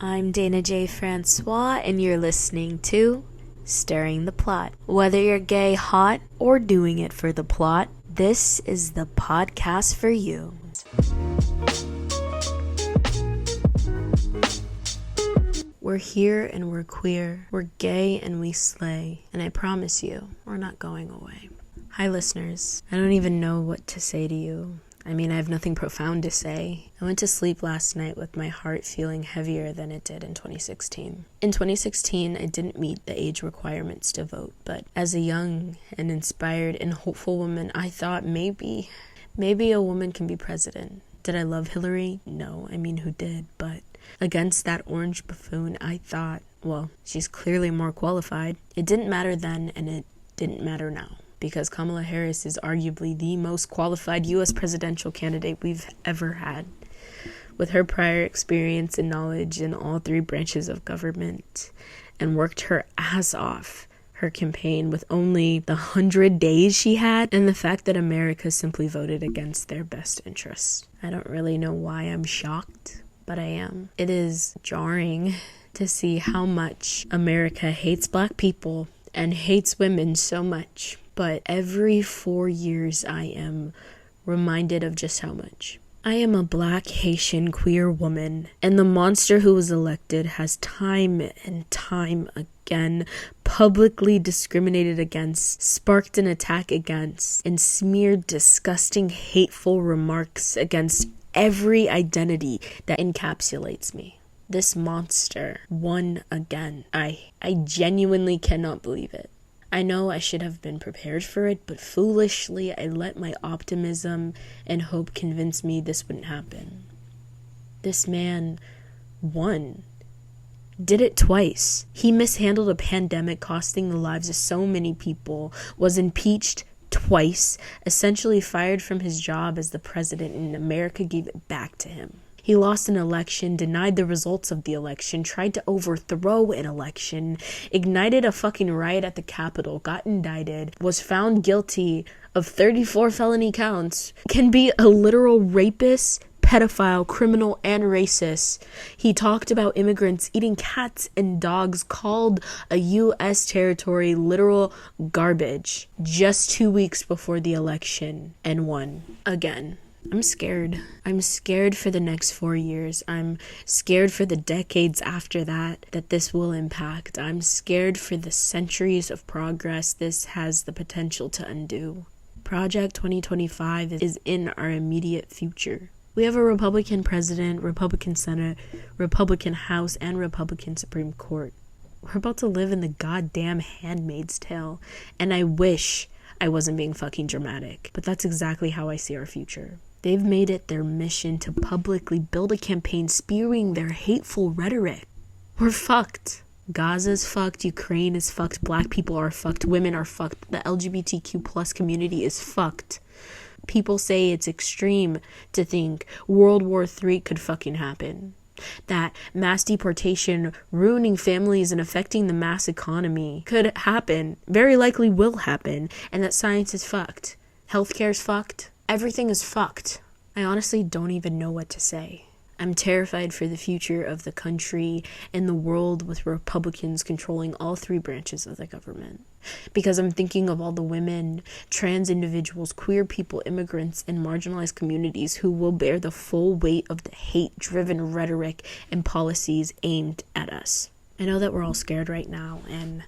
I'm Dayna J. Francois, and you're listening to Stirring the Plot. Whether you're gay, hot, or doing it for the plot, this is the podcast for you. We're here and we're queer, we're gay and we slay, and I promise you, we're not going away. Hi listeners, I don't even know what to say to you. I have nothing profound to say. I went to sleep last night with my heart feeling heavier than it did in 2016. In 2016, I didn't meet the age requirements to vote, but as a young and inspired and hopeful woman, I thought maybe a woman can be president. Did I love Hillary? No, who did? But against that orange buffoon, I thought, well, she's clearly more qualified. It didn't matter then, and it didn't matter now, because Kamala Harris is arguably the most qualified U.S. presidential candidate we've ever had. With her prior experience and knowledge in all three branches of government, and worked her ass off her campaign with only the 100 days she had, and the fact that America simply voted against their best interests. I don't really know why I'm shocked, but I am. It is jarring to see how much America hates Black people and hates women so much. But every 4 years I am reminded of just how much. I am a Black Haitian queer woman, and the monster who was elected has time and time again publicly discriminated against, sparked an attack against, and smeared disgusting, hateful remarks against every identity that encapsulates me. This monster won again. I genuinely cannot believe it. I know I should have been prepared for it, but foolishly I let my optimism and hope convince me this wouldn't happen. This man won. Did it twice. He mishandled a pandemic costing the lives of so many people, was impeached twice, essentially fired from his job as the president, and America gave it back to him. He lost an election, denied the results of the election, tried to overthrow an election, ignited a fucking riot at the Capitol, got indicted, was found guilty of 34 felony counts, can be a literal rapist, pedophile, criminal, and racist. He talked about immigrants eating cats and dogs, called a U.S. territory literal garbage just 2 weeks before the election, and won again. I'm scared. I'm scared for the next 4 years. I'm scared for the decades after that this will impact. I'm scared for the centuries of progress this has the potential to undo. Project 2025 is in our immediate future. We have a Republican president, Republican Senate, Republican House, and Republican Supreme Court. We're about to live in the goddamn Handmaid's Tale, and I wish I wasn't being fucking dramatic, but that's exactly how I see our future. They've made it their mission to publicly build a campaign spewing their hateful rhetoric. We're fucked. Gaza's fucked. Ukraine is fucked. Black people are fucked. Women are fucked. The LGBTQ plus community is fucked. People say it's extreme to think World War III could fucking happen. That mass deportation ruining families and affecting the mass economy could happen, very likely will happen, and that science is fucked. Healthcare's fucked. Everything is fucked. I honestly don't even know what to say. I'm terrified for the future of the country and the world with Republicans controlling all three branches of the government. Because I'm thinking of all the women, trans individuals, queer people, immigrants, and marginalized communities who will bear the full weight of the hate-driven rhetoric and policies aimed at us. I know that we're all scared right now, and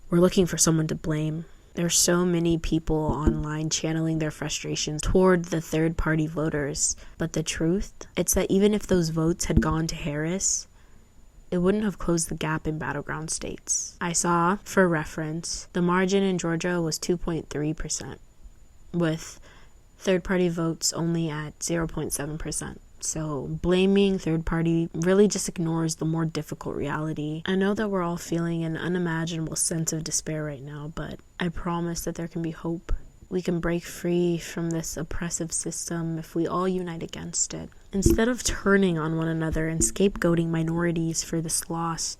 we're looking for someone to blame. There's so many people online channeling their frustrations toward the third-party voters. But the truth, it's that even if those votes had gone to Harris, it wouldn't have closed the gap in battleground states. I saw, for reference, the margin in Georgia was 2.3%, with third-party votes only at 0.7%. So blaming third party really just ignores the more difficult reality. I know that we're all feeling an unimaginable sense of despair right now, but I promise that there can be hope. We can break free from this oppressive system if we all unite against it. Instead of turning on one another and scapegoating minorities for this loss,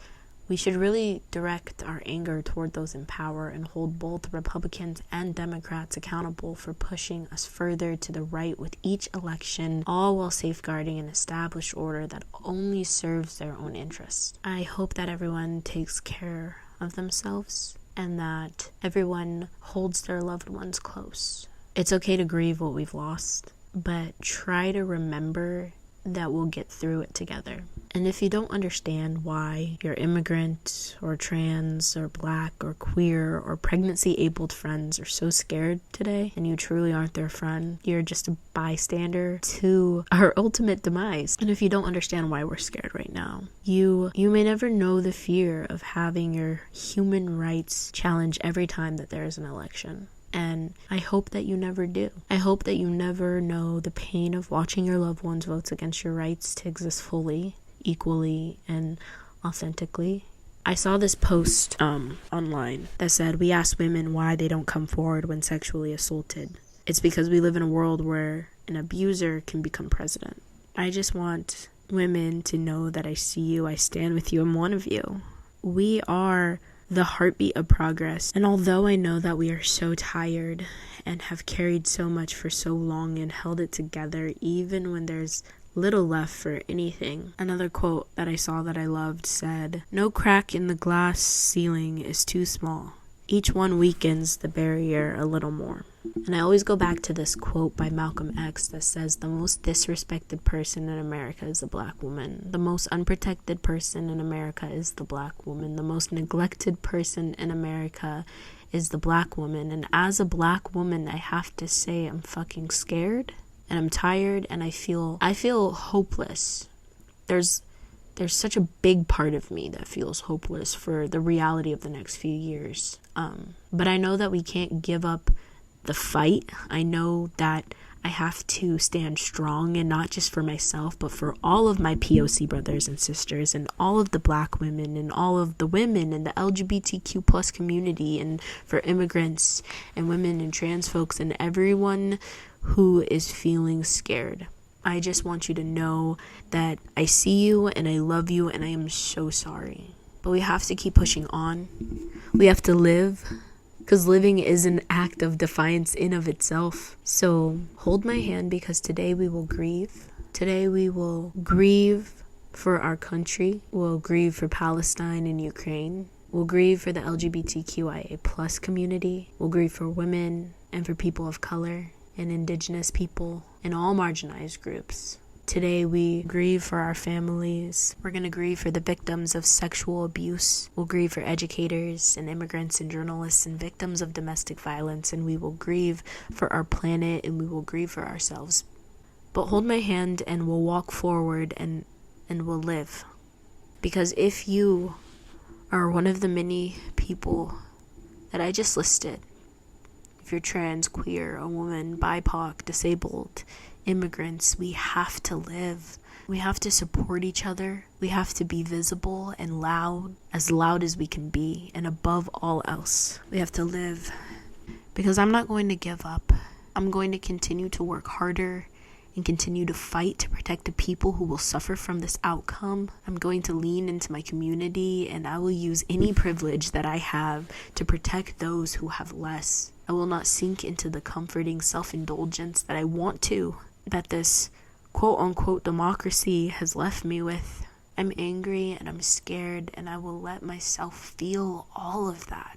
We should really direct our anger toward those in power and hold both Republicans and Democrats accountable for pushing us further to the right with each election, all while safeguarding an established order that only serves their own interests. I hope that everyone takes care of themselves and that everyone holds their loved ones close. It's okay to grieve what we've lost, but try to remember that we'll get through it together. And if you don't understand why your immigrant or trans or black or queer or pregnancy-abled friends are so scared today, and you truly aren't their friend, you're just a bystander to our ultimate demise. And if you don't understand why we're scared right now, you may never know the fear of having your human rights challenged every time that there is an election. And I hope that you never do. I hope that you never know the pain of watching your loved ones vote against your rights to exist fully, equally, and authentically. I saw this post online that said, we ask women why they don't come forward when sexually assaulted. It's because we live in a world where an abuser can become president. I just want women to know that I see you, I stand with you, I'm one of you. We are the heartbeat of progress. And although I know that we are so tired and have carried so much for so long and held it together, even when there's little left for anything. Another quote that I saw that I loved said, "No crack in the glass ceiling is too small. Each one weakens the barrier a little more." And I always go back to this quote by Malcolm X that says, "The most disrespected person in America is a black woman. The most unprotected person in America is the black woman. The most neglected person in America is the black woman." And as a black woman, I have to say I'm fucking scared and I'm tired and I feel hopeless. There's such a big part of me that feels hopeless for the reality of the next few years. But I know that we can't give up the fight. I know that I have to stand strong, and not just for myself, but for all of my POC brothers and sisters and all of the black women and all of the women in the LGBTQ plus community, and for immigrants and women and trans folks and everyone who is feeling scared. I just want you to know that I see you and I love you and I am so sorry. But we have to keep pushing on. We have to live, because living is an act of defiance in of itself. So hold my hand, because today we will grieve. Today we will grieve for our country. We'll grieve for Palestine and Ukraine. We'll grieve for the LGBTQIA plus community. We'll grieve for women and for people of color and indigenous people and all marginalized groups. Today we grieve for our families. We're going to grieve for the victims of sexual abuse. We'll grieve for educators and immigrants and journalists and victims of domestic violence. And we will grieve for our planet, and we will grieve for ourselves. But hold my hand and we'll walk forward and we'll live. Because if you are one of the many people that I just listed, if you're trans, queer, a woman, BIPOC, disabled, immigrants, we have to live. We have to support each other. We have to be visible and loud as we can be. And above all else, we have to live. Because I'm not going to give up. I'm going to continue to work harder and continue to fight to protect the people who will suffer from this outcome. I'm going to lean into my community, and I will use any privilege that I have to protect those who have less. I will not sink into the comforting self-indulgence that I want to, that this quote-unquote democracy has left me with. I'm angry and I'm scared, and I will let myself feel all of that.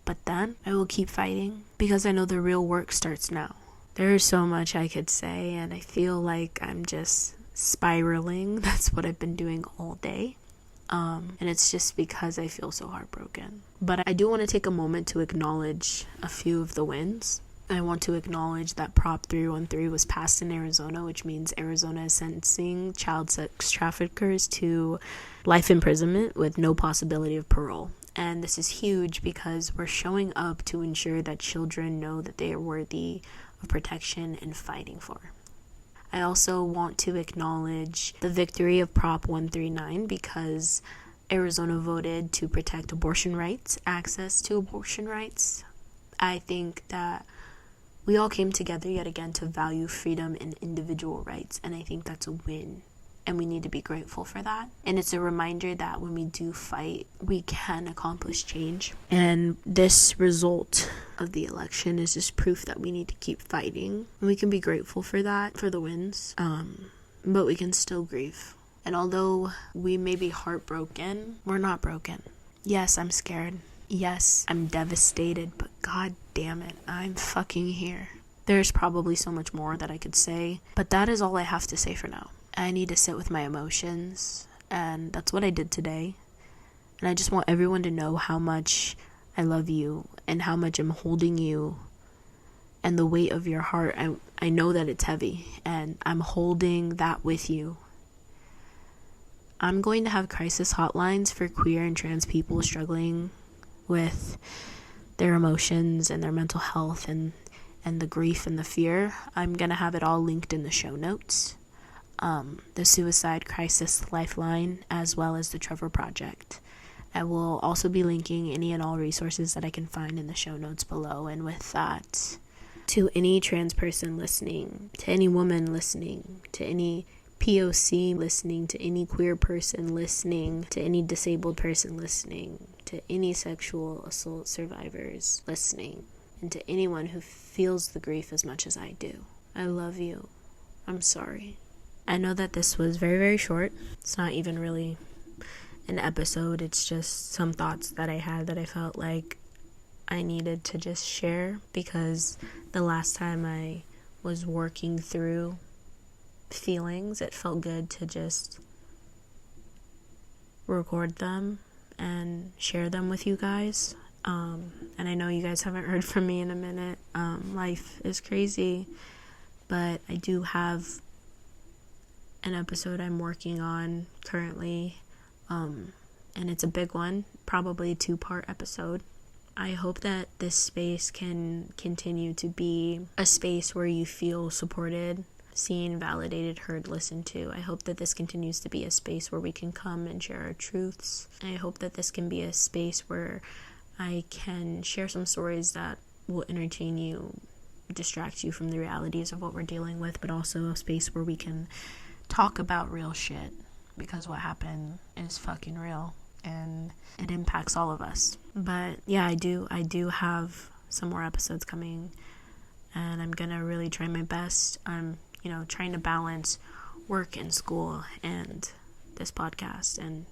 But then I will keep fighting, because I know the real work starts now. There is so much I could say, and I feel like I'm just spiraling. That's what I've been doing all day. And it's just because I feel so heartbroken. But I do want to take a moment to acknowledge a few of the wins. I want to acknowledge that Prop 313 was passed in Arizona, which means Arizona is sentencing child sex traffickers to life imprisonment with no possibility of parole. And this is huge because we're showing up to ensure that children know that they are worthy of protection and fighting for. I also want to acknowledge the victory of Prop 139 because Arizona voted to protect abortion rights, access to abortion rights. I think that we all came together yet again to value freedom and individual rights, and I think that's a win. and we need to be grateful for that. And it's a reminder that when we do fight, we can accomplish change. And this result of the election is just proof that we need to keep fighting. And we can be grateful for that, for the wins, but we can still grieve. And although we may be heartbroken, we're not broken. Yes, I'm scared. Yes, I'm devastated, but god damn it, I'm fucking here. There's probably so much more that I could say, but that is all I have to say for now. I need to sit with my emotions, and that's what I did today. And I just want everyone to know how much I love you and how much I'm holding you and the weight of your heart. I know that it's heavy, and I'm holding that with you. I'm going to have crisis hotlines for queer and trans people struggling with their emotions and their mental health and the grief and the fear. I'm going to have it all linked in the show notes. The Suicide Crisis Lifeline, as well as the Trevor Project. I will also be linking any and all resources that I can find in the show notes below. And with that, to any trans person listening, to any woman listening, to any POC listening, to any queer person listening, to any disabled person listening, to any sexual assault survivors listening, and to anyone who feels the grief as much as I do, I love you. I'm sorry. I know that this was very, very short. It's not even really an episode. It's just some thoughts that I had that I felt like I needed to just share, because the last time I was working through feelings, it felt good to just record them and share them with you guys. And I know you guys haven't heard from me in a minute. Life is crazy, but I do have an episode I'm working on currently, and it's a big one, probably a 2-part episode. I hope that this space can continue to be a space where you feel supported, seen, validated, heard, listened to. I hope that this continues to be a space where we can come and share our truths. I hope that this can be a space where I can share some stories that will entertain you, distract you from the realities of what we're dealing with, but also a space where we can talk about real shit, because what happened is fucking real and it impacts all of us. But yeah, I do have some more episodes coming, and I'm gonna really try my best. I'm trying to balance work and school and this podcast and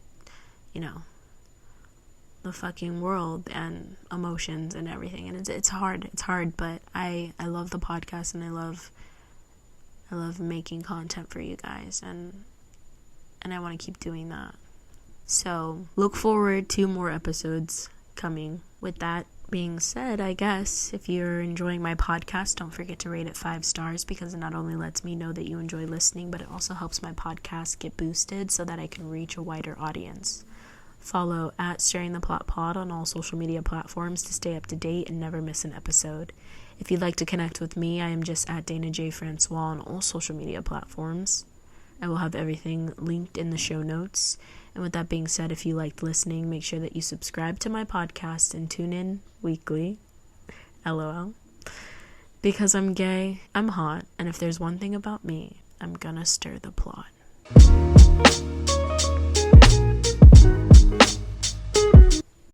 the fucking world and emotions and everything, and it's hard, but I love the podcast, and I love making content for you guys, and I want to keep doing that. So look forward to more episodes coming. With that being said, I guess if you're enjoying my podcast, don't forget to rate it 5 stars, because it not only lets me know that you enjoy listening, but it also helps my podcast get boosted so that I can reach a wider audience. Follow at Sharing the Plot Pod on all social media platforms to stay up to date and never miss an episode. If you'd like to connect with me, I am just at Dayna J Francois on all social media platforms. I will have everything linked in the show notes. And with that being said, if you liked listening, make sure that you subscribe to my podcast and tune in weekly. LOL. Because I'm gay, I'm hot, and if there's one thing about me, I'm gonna stir the plot.